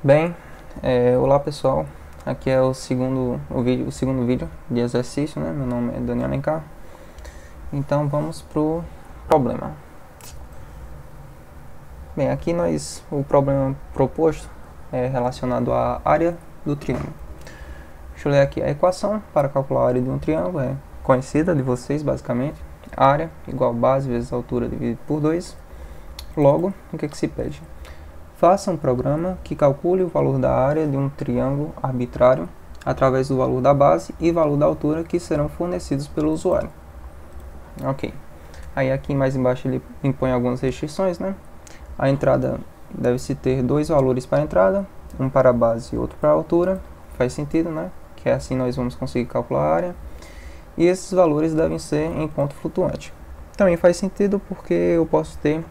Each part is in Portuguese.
Bem, olá pessoal, aqui é o segundo vídeo de exercício, né? Meu nome é Daniel Alencar. Então vamos pro problema. Bem, aqui o problema proposto é relacionado à área do triângulo. Deixa eu ler aqui a equação para calcular a área de um triângulo, é conhecida de vocês basicamente. Área igual base vezes altura dividido por 2. Logo, o que se pede? Faça um programa que calcule o valor da área de um triângulo arbitrário através do valor da base e valor da altura que serão fornecidos pelo usuário. Ok. Aí aqui mais embaixo ele impõe algumas restrições, né? A entrada deve-se ter dois valores para a entrada, um para a base e outro para a altura. Faz sentido, né? Que assim nós vamos conseguir calcular a área. E esses valores devem ser em ponto flutuante. Também faz sentido porque eu posso ter...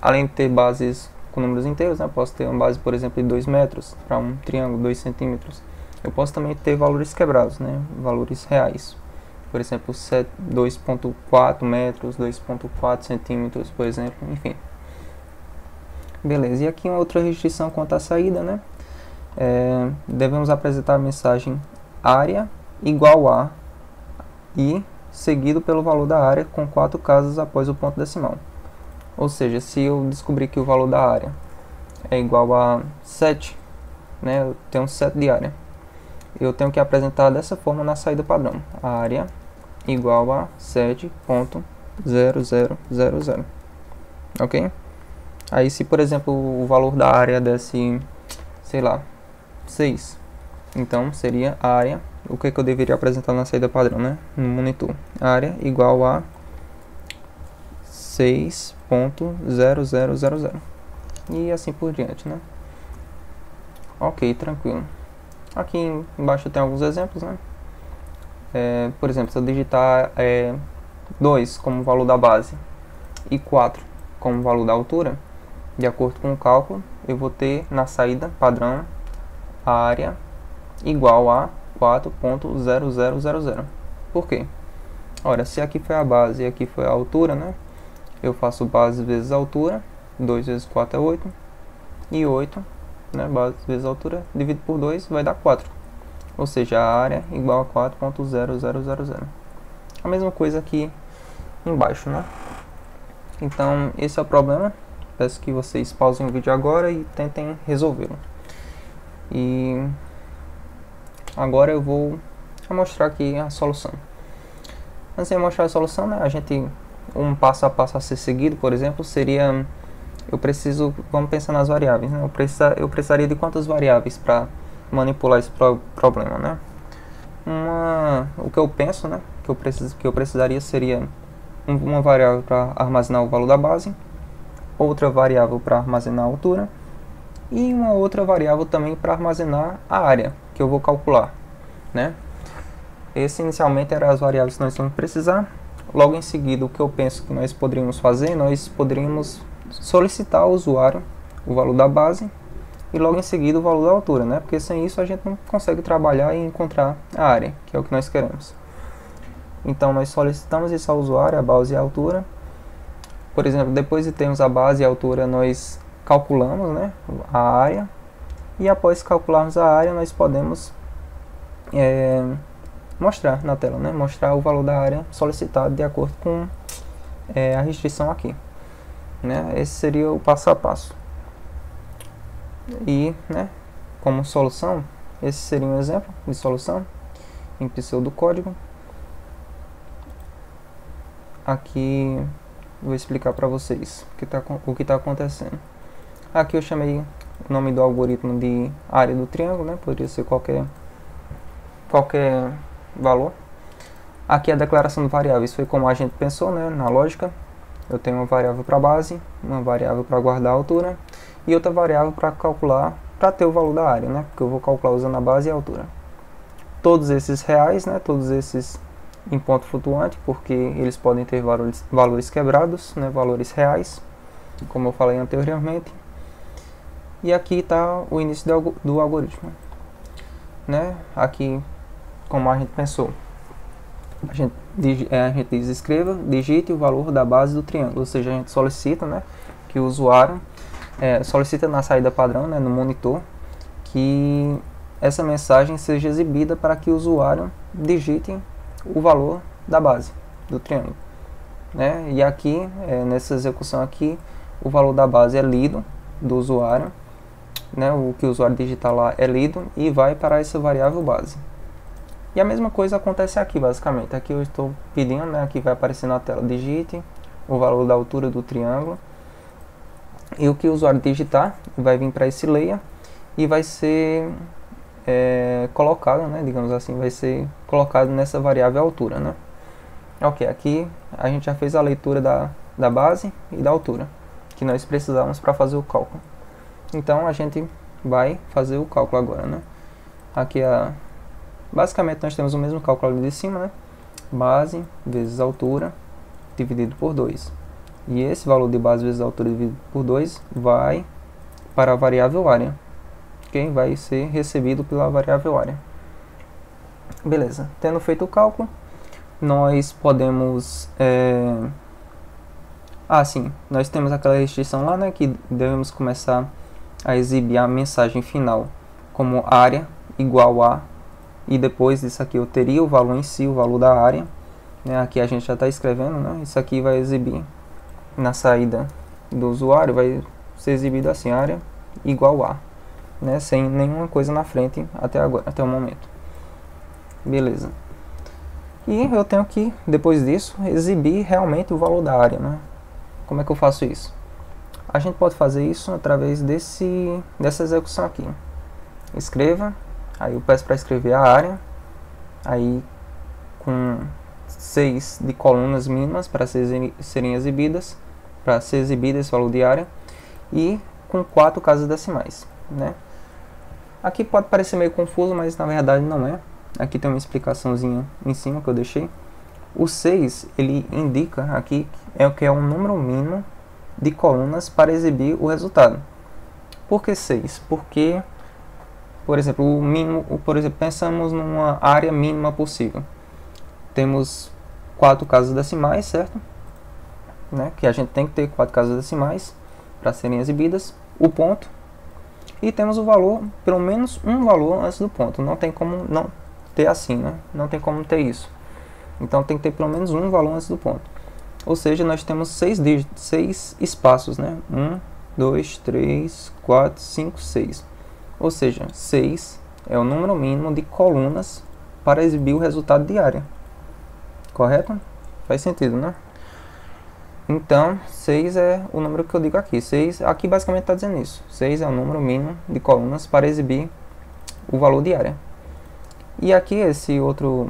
além de ter bases com números inteiros, né, posso ter uma base, por exemplo, de 2 metros para um triângulo, 2 centímetros. Eu posso também ter valores quebrados, né, valores reais. Por exemplo, 2.4 metros, 2.4 centímetros, por exemplo, enfim. Beleza, e aqui uma outra restrição quanto à saída, né? Devemos apresentar a mensagem área igual a e seguido pelo valor da área com 4 casas após o ponto decimal. Ou seja, se eu descobrir que o valor da área é igual a 7, né, eu tenho 7 de área, eu tenho que apresentar dessa forma na saída padrão. A área igual a 7.0000. Ok? Aí se, por exemplo, o valor da área desse, sei lá, 6, então seria a área, o que eu deveria apresentar na saída padrão, né, no monitor. Área igual a 6.0000 e assim por diante, né? Ok, tranquilo. Aqui embaixo tem alguns exemplos, né? Por exemplo, se eu digitar 2 como valor da base e 4 como valor da altura, de acordo com o cálculo, eu vou ter na saída padrão a área igual a 4.0000. Por quê? Ora, se aqui foi a base e aqui foi a altura, né? Eu faço base vezes altura, 2 vezes 4 é 8, e 8, né, base vezes altura, dividido por 2, vai dar 4. Ou seja, a área igual a 4.0000. A mesma coisa aqui embaixo, né? Então, esse é o problema. Peço que vocês pausem o vídeo agora e tentem resolvê-lo. E agora eu vou mostrar aqui a solução. Antes de mostrar a solução, né, um passo a passo a ser seguido, por exemplo, seria... vamos pensar nas variáveis, né? Eu precisaria de quantas variáveis para manipular esse problema, né? O que eu penso, né, que eu precisaria seria uma variável para armazenar o valor da base, outra variável para armazenar a altura e uma outra variável também para armazenar a área que eu vou calcular, né? Esse inicialmente eram as variáveis que nós vamos precisar. Logo em seguida, o que eu penso que nós poderíamos fazer, nós poderíamos solicitar ao usuário o valor da base e logo em seguida o valor da altura, né? Porque sem isso a gente não consegue trabalhar e encontrar a área, que é o que nós queremos. Então nós solicitamos isso ao usuário, a base e a altura. Por exemplo, depois de termos a base e a altura, nós calculamos, né, a área. E após calcularmos a área, nós podemos mostrar na tela, né, mostrar o valor da área solicitado de acordo com a restrição aqui, né? Esse seria o passo a passo. E, né, como solução, esse seria um exemplo de solução em pseudocódigo. Aqui vou explicar para vocês o que está acontecendo. Aqui eu chamei o nome do algoritmo de área do triângulo, né? Poderia ser qualquer valor. Aqui a declaração de variáveis foi como a gente pensou, né, na lógica. Eu tenho uma variável para base, uma variável para guardar a altura e outra variável para calcular, para ter o valor da área, né, porque eu vou calcular usando a base e a altura. Todos esses reais, né, todos esses em ponto flutuante, porque eles podem ter valores quebrados, né, valores reais, como eu falei anteriormente. E E aqui está o início do algoritmo, né? Aqui, como a gente pensou, a gente diz escreva, digite o valor da base do triângulo, ou seja, a gente solicita, né, que o usuário solicita na saída padrão, né, no monitor, que essa mensagem seja exibida para que o usuário digite o valor da base do triângulo, né? E aqui, nessa execução aqui, o valor da base é lido do usuário, né? O que o usuário digitar lá é lido e vai para essa variável base. E a mesma coisa acontece aqui, basicamente. Aqui eu estou pedindo, né? Aqui vai aparecer na tela, digite o valor da altura do triângulo. E o que o usuário digitar vai vir para esse layer e vai ser colocado, né? Digamos assim, vai ser colocado nessa variável altura, né? Ok, aqui a gente já fez a leitura da base e da altura que nós precisamos para fazer o cálculo. Então a gente vai fazer o cálculo agora, né? Aqui basicamente nós temos o mesmo cálculo ali de cima, né? Base vezes altura dividido por 2. E esse valor de base vezes altura dividido por 2 vai para a variável área. Ok? Vai ser recebido pela variável área. Beleza. Tendo feito o cálculo, nós podemos... sim. Nós temos aquela restrição lá, né? Que devemos começar a exibir a mensagem final como área igual a... E depois disso aqui eu teria o valor em si, o valor da área. Né? Aqui a gente já está escrevendo, né? Isso aqui vai exibir na saída do usuário, vai ser exibido assim, área igual a, né? Sem nenhuma coisa na frente até agora, até o momento. Beleza. E eu tenho que, depois disso, exibir realmente o valor da área, né? Como é que eu faço isso? A gente pode fazer isso através dessa execução aqui. Escreva, aí eu peço para escrever a área, aí com 6 de colunas mínimas para serem exibidas, para ser exibido esse valor de área, e com 4 casas decimais, né? Aqui pode parecer meio confuso, mas na verdade não é. Aqui tem uma explicaçãozinha em cima que eu deixei. O 6, ele indica aqui que é um número mínimo de colunas para exibir o resultado. Por que 6? Porque, por exemplo, pensamos numa área mínima possível. Temos 4 casas decimais, certo? Né? Que a gente tem que ter 4 casas decimais para serem exibidas. O ponto. E temos o valor, pelo menos um valor antes do ponto. Não tem como não ter assim, né? Não tem como ter isso. Então tem que ter pelo menos um valor antes do ponto. Ou seja, nós temos 6 espaços, né? 1, 2, 3, 4, 5, 6. Ou seja, 6 é o número mínimo de colunas para exibir o resultado de área. Correto? Faz sentido, né? Então, 6 é o número que eu digo aqui. 6, aqui basicamente está dizendo isso. 6 é o número mínimo de colunas para exibir o valor de área. E aqui, esse outro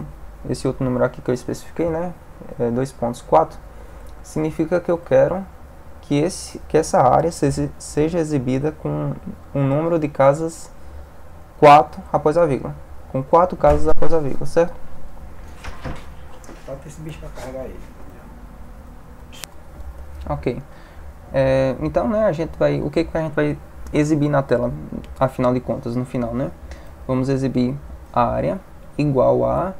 número aqui que eu especifiquei, né? 2.4, significa que eu quero que essa área seja exibida com um número de casas 4 após a vírgula. Com 4 casas após a vírgula, certo? Bota esse bicho para carregar ele. Ok. Então, né, o que a gente vai exibir na tela, afinal de contas, no final, né? Vamos exibir a área igual a,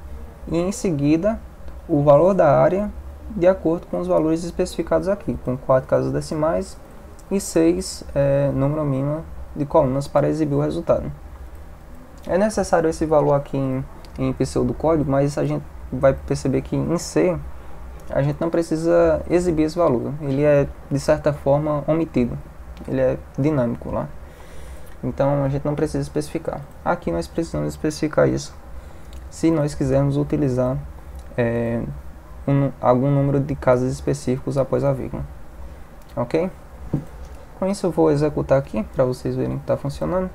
e em seguida o valor da área de acordo com os valores especificados aqui, com 4 casas decimais e 6 número mínimo de colunas para exibir o resultado. É necessário esse valor aqui em pseudocódigo, mas a gente vai perceber que em C a gente não precisa exibir esse valor, ele é de certa forma omitido, ele é dinâmico lá, então a gente não precisa especificar. Aqui nós precisamos especificar isso se nós quisermos utilizar algum número de casas específicos após a vírgula, ok? Com isso eu vou executar aqui para vocês verem que está funcionando.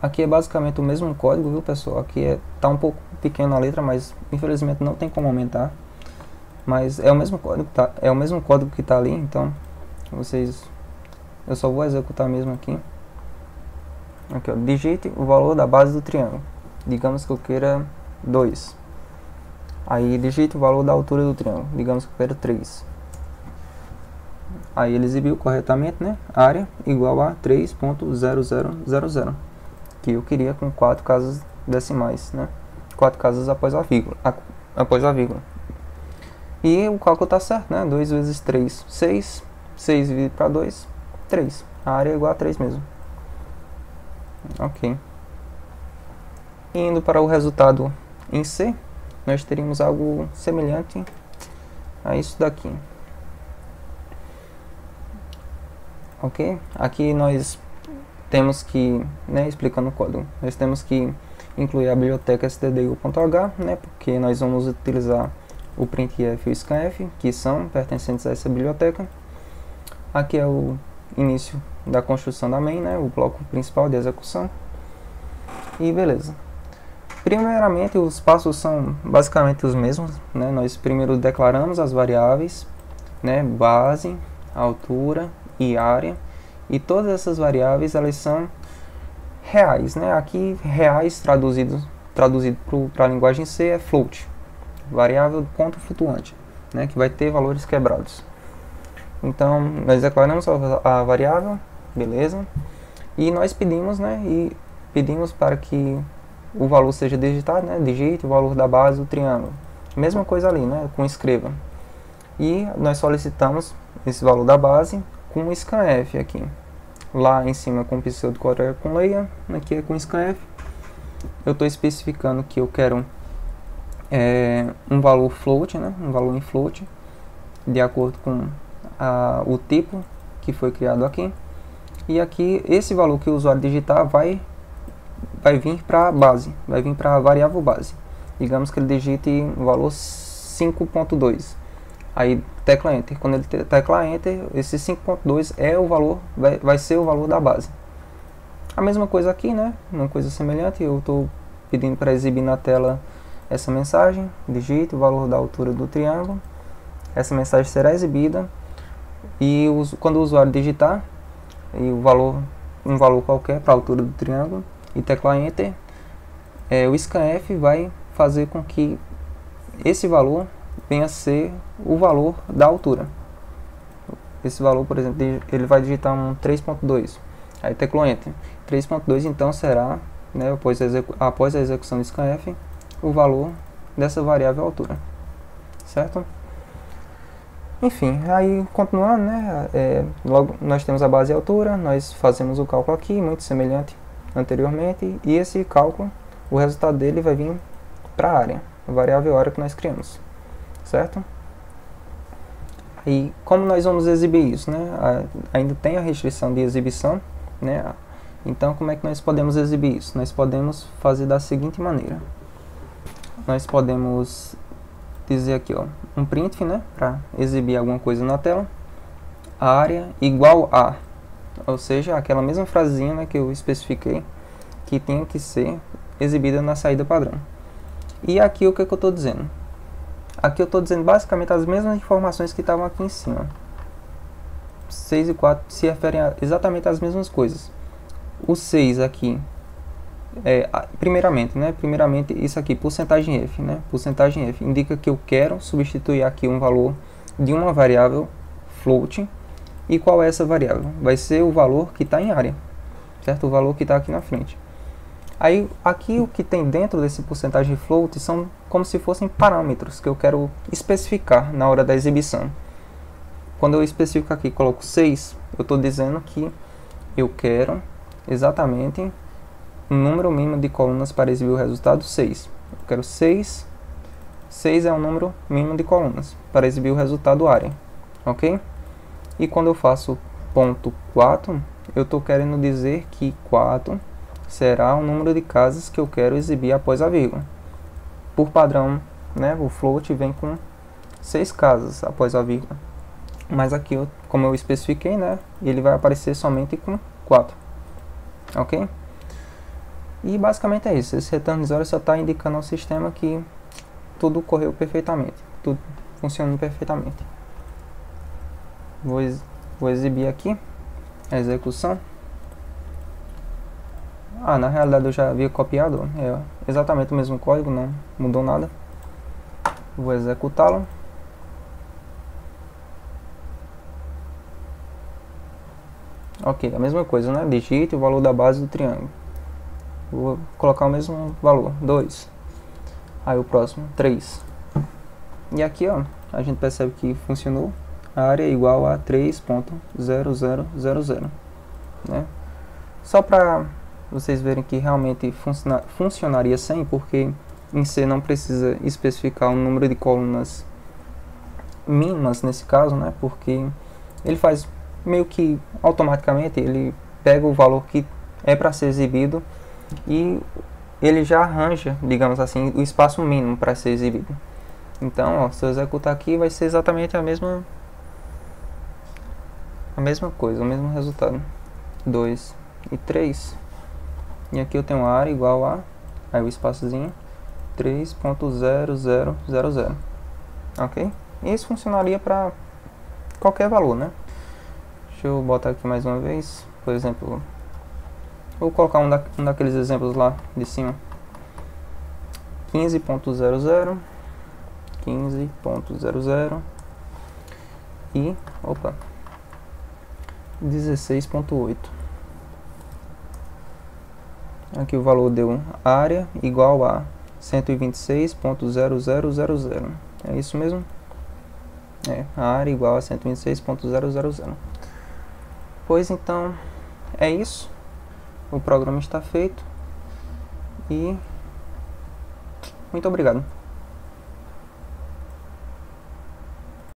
Aqui é basicamente o mesmo código, viu pessoal? Aqui tá um pouco pequena a letra, mas infelizmente não tem como aumentar. Mas é o mesmo código, tá? É o mesmo código que está ali, então eu só vou executar mesmo aqui. Aqui, ó, digite o valor da base do triângulo. Digamos que eu queira 2. Aí digite o valor da altura do triângulo. Digamos que eu quero 3. Aí ele exibiu corretamente, né? Área igual a 3.0000. Que eu queria com 4 casas decimais, né? 4 casas após a vírgula. E o cálculo está certo, né? 2 vezes 3, 6. 6 dividido para 2, 3. A área é igual a 3 mesmo. Ok. Indo para o resultado em C, nós teríamos algo semelhante a isso daqui. Ok? Aqui nós temos que, né, explicando o código, nós temos que incluir a biblioteca stdio.h, né, porque nós vamos utilizar o printf e o scanf, que são pertencentes a essa biblioteca. Aqui é o início da construção da main, né, o bloco principal de execução. E beleza. Primeiramente, os passos são basicamente os mesmos, né? Nós primeiro declaramos as variáveis, né, base, altura e área, e todas essas variáveis elas são reais, né? Aqui reais traduzido para a linguagem C é float, variável de ponto flutuante, né, que vai ter valores quebrados. Então nós declaramos a variável, beleza, e nós pedimos, né, pedimos para que o valor seja digitado, né, digite o valor da base do triângulo, mesma coisa ali, né, com escreva, e nós solicitamos esse valor da base com scanf aqui, lá em cima com pseudocorel com layer, aqui é com scanf. Eu estou especificando que eu quero um valor float, né, um valor em float, de acordo com o tipo que foi criado aqui, e aqui esse valor que o usuário digitar vai vir para a base, vai vir para a variável base. Digamos que ele digite o valor 5.2, aí tecla Enter. Quando ele tecla Enter, esse 5.2 é o valor, vai ser o valor da base. A mesma coisa aqui, né? Uma coisa semelhante, eu estou pedindo para exibir na tela essa mensagem, digite o valor da altura do triângulo. Essa mensagem será exibida e quando o usuário digitar e um valor qualquer para a altura do triângulo e teclar Enter, o scanf vai fazer com que esse valor venha a ser o valor da altura. Esse valor, por exemplo, ele vai digitar um 3.2, aí teclou Enter. 3.2 então será, né, após a execução do scanf, o valor dessa variável altura, certo? Enfim, aí continuando, né, logo nós temos a base e a altura, nós fazemos o cálculo aqui, muito semelhante anteriormente, e esse cálculo, o resultado dele vai vir para a área, a variável área que nós criamos, certo? E como nós vamos exibir isso, né? Ainda tem a restrição de exibição, né? Então como é que nós podemos exibir isso? Nós podemos fazer da seguinte maneira. Nós podemos dizer aqui, ó, um printf, né, para exibir alguma coisa na tela, área igual a, ou seja, aquela mesma frasinha, né, que eu especifiquei que tinha que ser exibida na saída padrão. E aqui o que eu estou dizendo? Aqui eu estou dizendo basicamente as mesmas informações que estavam aqui em cima. 6 e 4 se referem exatamente às mesmas coisas. O 6 aqui, primeiramente, isso aqui, porcentagem F, né? Porcentagem F indica que eu quero substituir aqui um valor de uma variável float. E qual é essa variável? Vai ser o valor que está em área, certo? O valor que está aqui na frente. Aí, aqui o que tem dentro desse porcentagem float são como se fossem parâmetros que eu quero especificar na hora da exibição. Quando eu especifico aqui, coloco 6, eu estou dizendo que eu quero exatamente um número mínimo de colunas para exibir o resultado 6. Eu quero 6. 6 é o número mínimo de colunas para exibir o resultado área, ok? E quando eu faço ponto 4, eu estou querendo dizer que 4 será o número de casas que eu quero exibir após a vírgula. Por padrão, né, o float vem com 6 casas após a vírgula. Mas aqui, como eu especifiquei, né, ele vai aparecer somente com 4. Ok? E basicamente é isso. Esse return 0 só está indicando ao sistema que tudo correu perfeitamente. Tudo funcionando perfeitamente. Vou exibir aqui a execução. Na realidade eu já havia copiado, é exatamente o mesmo código, não mudou nada. Vou executá-lo. Ok, a mesma coisa, né? Digite o valor da base do triângulo. Vou colocar o mesmo valor, 2. Aí o próximo, 3. E aqui, ó, a gente percebe que funcionou a área é igual a 3.0000, né? Só para vocês verem que realmente funcionaria sem, porque em C não precisa especificar um número de colunas mínimas nesse caso, né? Porque ele faz meio que automaticamente, ele pega o valor que é para ser exibido e ele já arranja, digamos assim, o espaço mínimo para ser exibido. Então, ó, se eu executar aqui, vai ser exatamente a mesma coisa, o mesmo resultado. 2 e 3. E aqui eu tenho a área igual a, aí o espaçozinho, 3.0000. Ok? E isso funcionaria para qualquer valor, né? Deixa eu botar aqui mais uma vez. Por exemplo, vou colocar um daqueles exemplos lá de cima. 15.00, 15.00 e, opa, 16.8. Aqui o valor deu área igual a 126.0000. É isso mesmo? A área igual a 126.000. Pois então, é isso. O programa está feito. E muito obrigado.